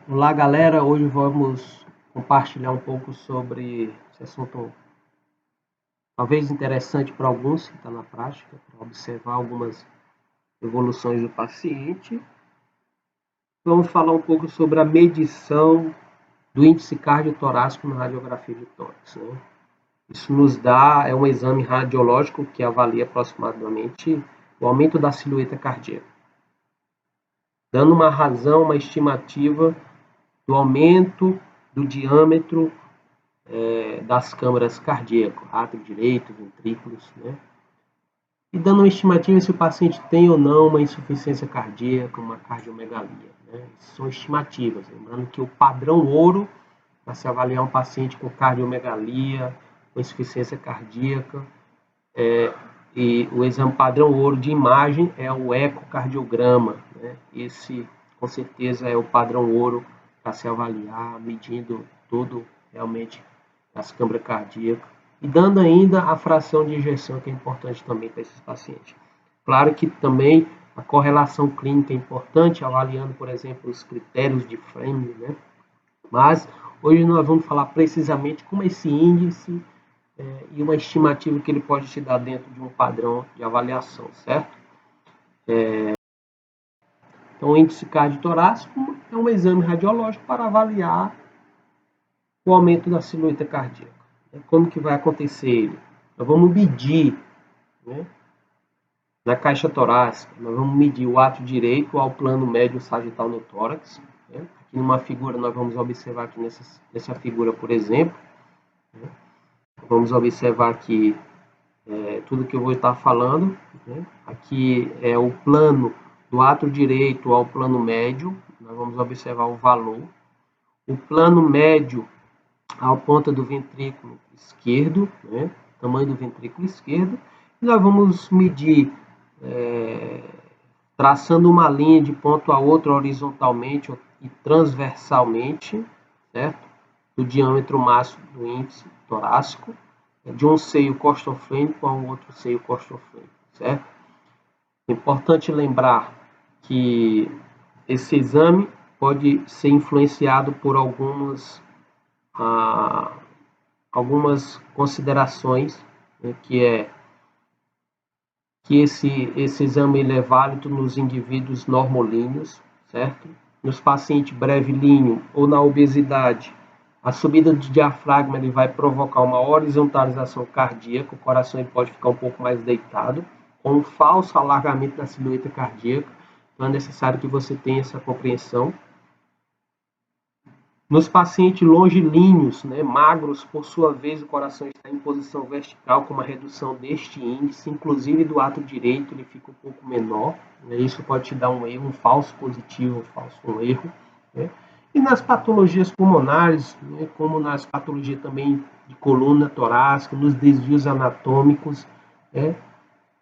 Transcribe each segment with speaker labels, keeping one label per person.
Speaker 1: Olá, galera. Hoje vamos compartilhar um pouco sobre esse assunto, talvez interessante para alguns que estão na prática, para observar algumas evoluções do paciente. Vamos falar um pouco sobre a medição do índice cardiotorácico na radiografia de tórax, né? Isso nos dá, é um exame radiológico que avalia aproximadamente o aumento da silhueta cardíaca, dando uma razão, uma estimativa do aumento do diâmetro das câmaras cardíacas, átrio direito, ventrículos, né? E dando uma estimativa se o paciente tem ou não uma insuficiência cardíaca, uma cardiomegalia, né? São estimativas, lembrando que o padrão ouro para se avaliar um paciente com cardiomegalia, com insuficiência cardíaca, e o exame padrão ouro de imagem é o ecocardiograma, né? Esse, com certeza, é o padrão ouro para se avaliar, medindo todo realmente as câmaras cardíacas e dando ainda a fração de ejeção, que é importante também para esses pacientes. Claro que também a correlação clínica é importante, avaliando, por exemplo, os critérios de Framingham, né? Mas hoje nós vamos falar precisamente como esse índice e uma estimativa que ele pode te dar dentro de um padrão de avaliação, certo? Então, o índice cardiotorácico é um exame radiológico para avaliar o aumento da silhueta cardíaca. Como que vai acontecer ele? Nós vamos medir, né, na caixa torácica, nós vamos medir o átrio direito ao plano médio sagital no tórax. Né? Aqui numa figura, nós vamos observar aqui nessa figura, por exemplo, né? Vamos observar aqui tudo que eu vou estar falando. Né? Aqui é o plano do átrio direito ao plano médio, nós vamos observar o valor. O plano médio à ponta do ventrículo esquerdo, né? Tamanho do ventrículo esquerdo, e nós vamos medir traçando uma linha de ponto a outro horizontalmente e transversalmente, certo? Do diâmetro máximo do índice torácico, de um seio costofrênico a um outro seio costofrênico, certo? É importante lembrar que esse exame pode ser influenciado por algumas considerações, né, que é que esse exame ele é válido nos indivíduos normolíneos, certo? Nos pacientes brevilíneo ou na obesidade, a subida do diafragma ele vai provocar uma horizontalização cardíaca, o coração ele pode ficar um pouco mais deitado, com um falso alargamento da silhueta cardíaca, então é necessário que você tenha essa compreensão. Nos pacientes longilíneos, né, magros, por sua vez, o coração está em posição vertical, com uma redução deste índice, inclusive do átrio direito, ele fica um pouco menor. Né, isso pode te dar um erro, um falso positivo, um erro. Né. E nas patologias pulmonares, né, como nas patologias também de coluna torácica, nos desvios anatômicos, né,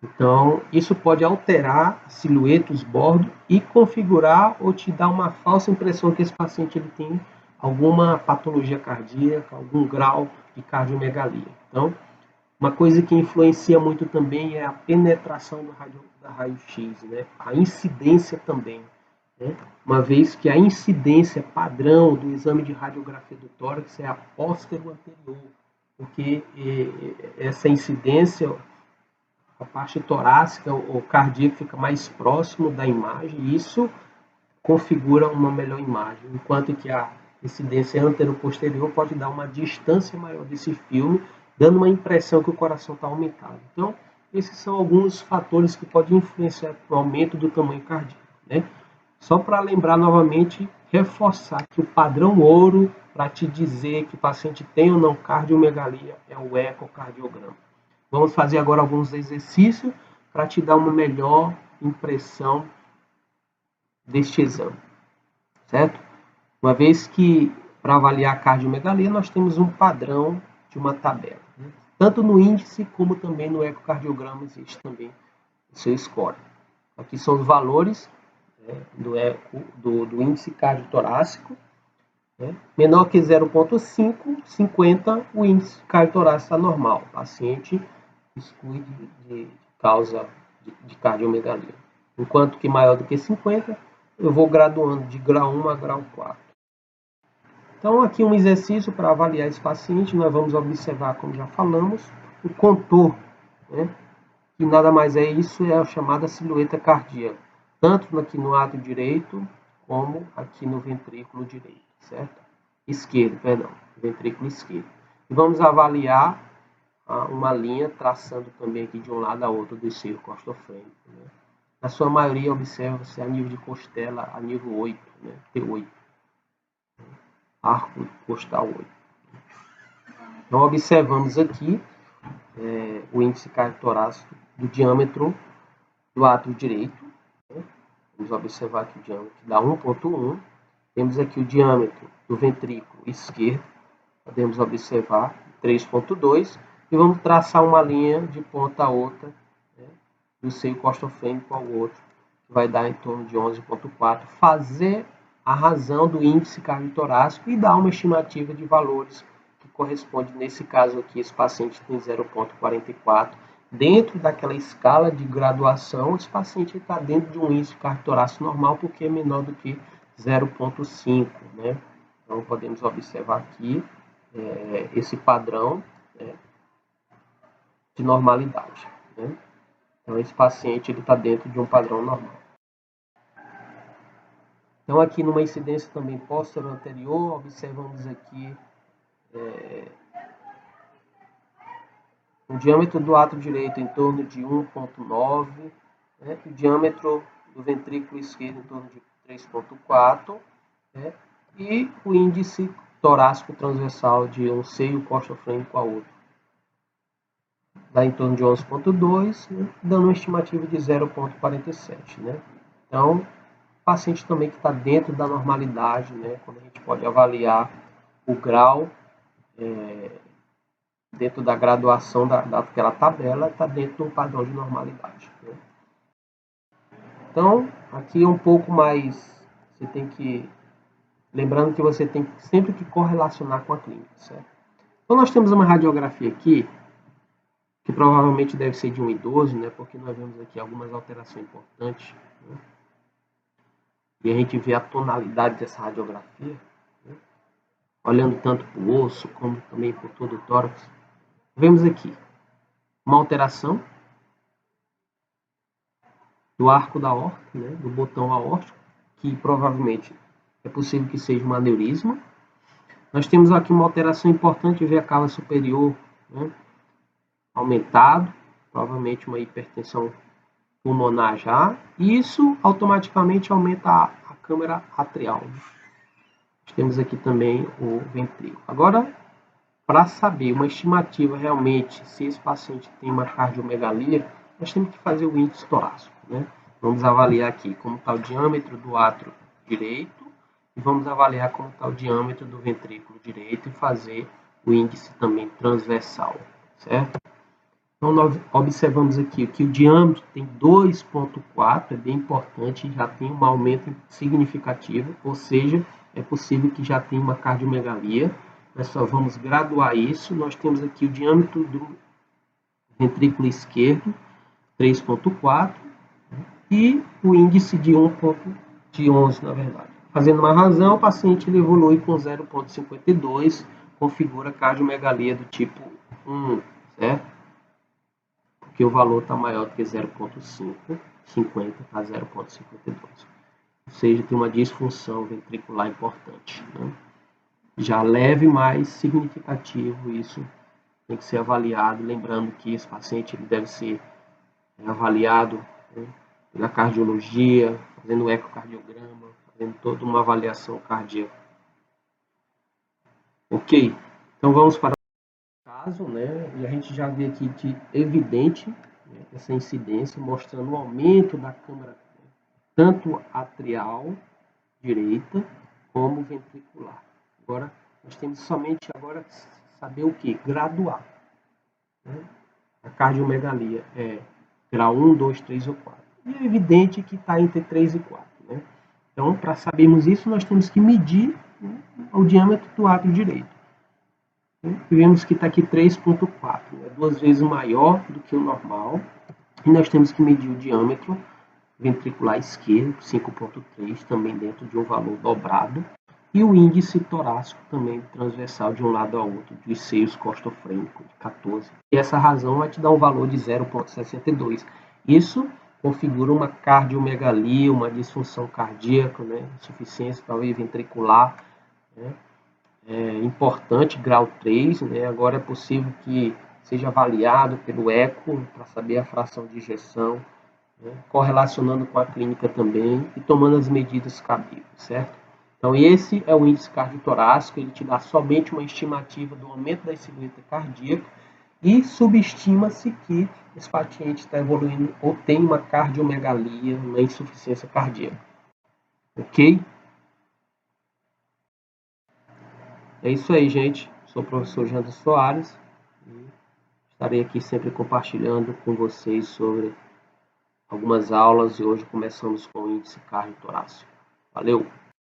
Speaker 1: então, isso pode alterar a silhueta, os bordos e configurar ou te dar uma falsa impressão que esse paciente ele tem alguma patologia cardíaca, algum grau de cardiomegalia. Então, uma coisa que influencia muito também é a penetração da raio-x, né? A incidência também, né? Uma vez que a incidência padrão do exame de radiografia do tórax é a póstero anterior, porque essa incidência, a parte torácica ou cardíaca fica mais próximo da imagem e isso configura uma melhor imagem, enquanto que a incidência antero-posterior pode dar uma distância maior desse filme, dando uma impressão que o coração está aumentado. Então, esses são alguns fatores que podem influenciar o aumento do tamanho cardíaco, né? Só para lembrar novamente, reforçar que o padrão ouro para te dizer que o paciente tem ou não cardiomegalia é o ecocardiograma. Vamos fazer agora alguns exercícios para te dar uma melhor impressão deste exame, certo? Uma vez que, para avaliar a cardiomegalia, nós temos um padrão de uma tabela. Né? Tanto no índice, como também no ecocardiograma, existe também o seu score. Aqui são os valores, né, do índice cardiotorácico. Né? Menor que 0,5, 50, o índice cardiotorácico está normal. O paciente exclui de causa de cardiomegalia. Enquanto que maior do que 50, eu vou graduando de grau 1 a grau 4. Então, aqui um exercício para avaliar esse paciente, nós vamos observar, como já falamos, o contorno, né? Que nada mais é isso, é a chamada silhueta cardíaca, tanto aqui no ato direito, como aqui no ventrículo direito, certo? Esquerdo, perdão, ventrículo esquerdo. E vamos avaliar uma linha, traçando também aqui de um lado a outro do seio costofrênico, né? Na sua maioria, observa-se a nível de costela, a nível 8, né? T8. Arco costal 8. Então, observamos aqui o índice cardiothorácico do diâmetro do átrio direito. Né? Vamos observar aqui o diâmetro que dá 1,1. Temos aqui o diâmetro do ventrículo esquerdo. Podemos observar 3,2. E vamos traçar uma linha de ponta a outra, né, do seio costofrênico ao outro, que vai dar em torno de 11,4. Fazer a razão do índice cardiotorácico e dar uma estimativa de valores que corresponde, nesse caso aqui, esse paciente tem 0,44. Dentro daquela escala de graduação, esse paciente está dentro de um índice cardiotorácico normal, porque é menor do que 0,5, né? Então, podemos observar aqui esse padrão, né, de normalidade, né? Então, esse paciente está dentro de um padrão normal. Então, aqui numa incidência também posterior anterior, observamos aqui o diâmetro do átrio direito em torno de 1,9, né? O diâmetro do ventrículo esquerdo em torno de 3,4, né? E o índice torácico transversal de um seio costofrênico a outro dá em torno de 11,2, né? Dando uma estimativa de 0,47, né? Então, o paciente também que está dentro da normalidade, né? Quando a gente pode avaliar o grau dentro da graduação daquela tabela, está dentro do padrão de normalidade, né? Então, aqui é um pouco mais, você tem que, lembrando que você tem sempre que correlacionar com a clínica, certo? Então, nós temos uma radiografia aqui, que provavelmente deve ser de um idoso, né? Porque nós vemos aqui algumas alterações importantes, né? E a gente vê a tonalidade dessa radiografia, né? Olhando tanto para o osso, como também por todo o tórax. Vemos aqui uma alteração do arco da aorta, né? Do botão aórtico, que provavelmente é possível que seja um aneurisma. Nós temos aqui uma alteração importante, ver a cava superior, né, aumentado, provavelmente uma hipertensão pulmonar já, e isso automaticamente aumenta a câmara atrial. Nós temos aqui também o ventrículo. Agora, para saber uma estimativa realmente se esse paciente tem uma cardiomegalia, nós temos que fazer o índice torácico, né? Vamos avaliar aqui como está o diâmetro do átrio direito e vamos avaliar como está o diâmetro do ventrículo direito e fazer o índice também transversal, certo? Então, nós observamos aqui que o diâmetro tem 2,4, é bem importante, já tem um aumento significativo, ou seja, é possível que já tenha uma cardiomegalia. Nós só vamos graduar isso. Nós temos aqui o diâmetro do ventrículo esquerdo, 3,4, e o índice de 11, na verdade. Fazendo uma razão, o paciente evolui com 0,52, configura cardiomegalia do tipo 1, certo? Porque o valor está maior do que 0,50 para 0,52. Ou seja, tem uma disfunção ventricular importante, né? Já leve, mais significativo, isso tem que ser avaliado. Lembrando que esse paciente ele deve ser avaliado, né, pela cardiologia, fazendo ecocardiograma, fazendo toda uma avaliação cardíaca. Ok? Então vamos para o caso, né? E a gente já vê aqui de evidente, né, essa incidência, mostrando o aumento da câmara, tanto atrial direita como ventricular. Agora, nós temos somente agora saber o que? Graduar, né? A cardiomegalia é grau 1, 2, 3 ou 4. E é evidente que está entre 3 e 4. Né? Então, para sabermos isso, nós temos que medir, né, o diâmetro do átrio direito. Vemos que está aqui 3,4, né, 2 vezes maior do que o normal. E nós temos que medir o diâmetro ventricular esquerdo, 5,3, também dentro de um valor dobrado. E o índice torácico também transversal de um lado ao outro, dos seios costofrênico de 14. E essa razão vai te dar um valor de 0,62. Isso configura uma cardiomegalia, uma disfunção cardíaca, né? Insuficiência talvez ventricular, né? Importante, grau 3, né? Agora é possível que seja avaliado pelo eco para saber a fração de ejeção, né? Correlacionando com a clínica também e tomando as medidas cabíveis, certo? Então, esse é o índice cardiotorácico, ele te dá somente uma estimativa do aumento da silhueta cardíaca e subestima-se que esse paciente está evoluindo ou tem uma cardiomegalia, uma insuficiência cardíaca. Ok? É isso aí, gente. Sou o professor Jander Soares e estarei aqui sempre compartilhando com vocês sobre algumas aulas e hoje começamos com o índice cardiotorácico. Valeu!